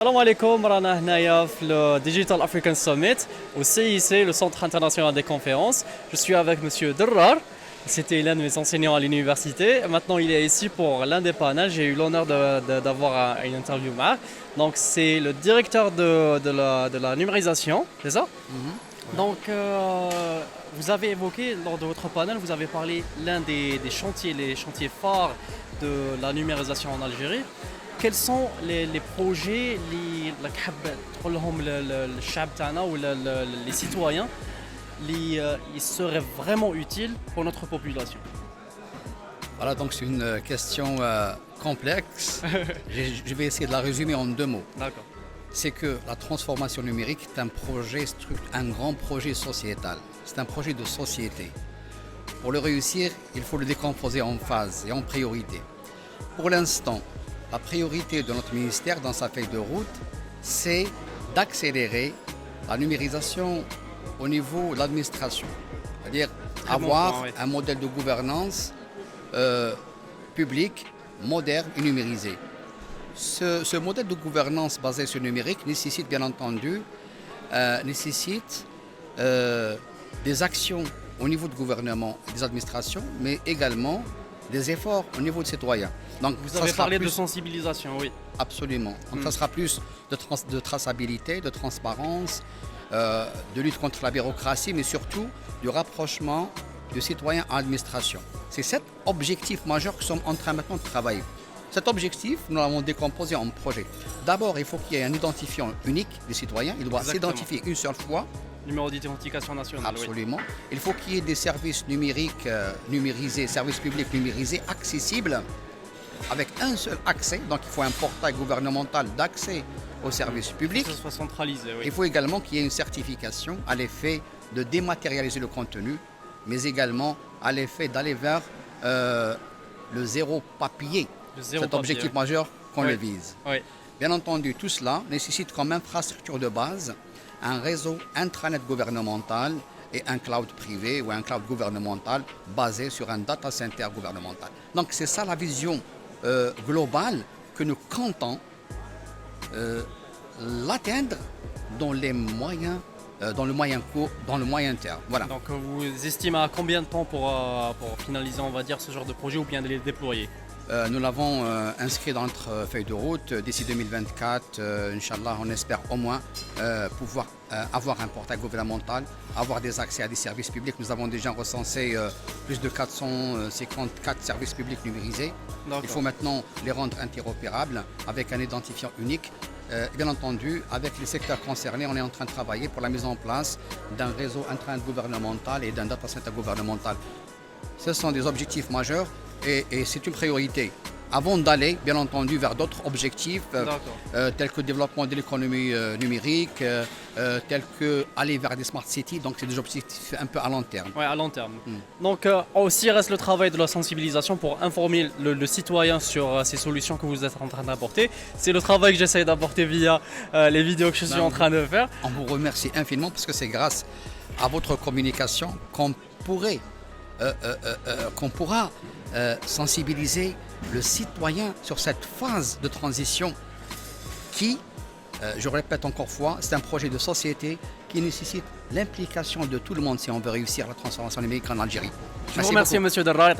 Salam alaikum, رانا هنايا في le Digital African Summit au CIC, le Centre international des conférences. Je suis avec monsieur Derrar. C'était l'un de mes enseignants à l'université. Maintenant, il est ici pour l'un des panels. J'ai eu l'honneur d'avoir une interview avec. Donc, c'est le directeur de la numérisation, c'est ça? Donc, vous avez évoqué lors de votre panel, vous avez parlé l'un des chantiers, les chantiers phares de la numérisation en Algérie. Quels sont les projets اللي حاب تقولهم للشعب تاعنا ولا les citoyens اللي seraient vraiment utiles pour notre population? Voilà, donc c'est une question complexe. Je vais essayer de la résumer en deux mots. D'accord. C'est que la transformation numérique est un grand projet sociétal. C'est un projet de société. Pour le réussir, il faut le décomposer en phases et en priorités. Pour l'instant, la priorité de notre ministère dans sa feuille de route, c'est d'accélérer la numérisation au niveau de l'administration. C'est-à-dire avoir un modèle de gouvernance public, moderne et numérisé. Ce modèle de gouvernance basé sur le numérique nécessite bien entendu des actions au niveau du gouvernement et des administrations, mais également des efforts au niveau des citoyens. Donc, vous avez parlé de sensibilisation, oui. Absolument. Donc ça sera plus de traçabilité, de transparence, de lutte contre la bureaucratie, mais surtout du rapprochement du citoyen à l'administration. C'est cet objectif majeur que nous sommes en train maintenant de travailler. Cet objectif, nous l'avons décomposé en projets. D'abord, il faut qu'il y ait un identifiant unique des citoyens. Il doit s'identifier une seule fois. Numéro d'identification nationale. Absolument. Oui. Il faut qu'il y ait des services numériques numérisés, services publics numérisés, accessibles, avec un seul accès. Donc il faut un portail gouvernemental d'accès aux services publics. Que ce soit centralisé, oui. Il faut également qu'il y ait une certification à l'effet de dématérialiser le contenu, mais également à l'effet d'aller vers le zéro papier. Cet objectif majeur qu'on le vise. Oui. Bien entendu, tout cela nécessite comme infrastructure de base un réseau intranet gouvernemental et un cloud privé ou un cloud gouvernemental basé sur un data center gouvernemental. Donc c'est ça la vision globale que nous comptons l'atteindre dans les moyens, dans le moyen court, dans le moyen terme. Voilà. Donc vous estimez à combien de temps pour finaliser, on va dire, ce genre de projet ou bien de les déployer? Nous l'avons inscrit dans notre feuille de route. D'ici 2024, Inch'Allah, on espère au moins pouvoir avoir un portail gouvernemental, avoir des accès à des services publics. Nous avons déjà recensé plus de 454 services publics numérisés. Il faut maintenant les rendre interopérables avec un identifiant unique. Bien entendu, avec les secteurs concernés, on est en train de travailler pour la mise en place d'un réseau intranet gouvernemental et d'un data center gouvernemental. Ce sont des objectifs majeurs. Et c'est une priorité. Avant d'aller, bien entendu, vers d'autres objectifs, tels que le développement de l'économie numérique, tels que aller vers des smart cities, donc c'est des objectifs un peu à long terme. Oui, à long terme. Donc aussi reste le travail de la sensibilisation pour informer le citoyen sur ces solutions que vous êtes en train d'apporter. C'est le travail que j'essaie d'apporter via les vidéos que je suis en train de faire. On vous remercie infiniment parce que c'est grâce à votre communication qu'on pourra sensibiliser le citoyen sur cette phase de transition qui, je répète encore une fois, c'est un projet de société qui nécessite l'implication de tout le monde si on veut réussir la transformation numérique en Algérie. Je vous remercie, monsieur Derrar.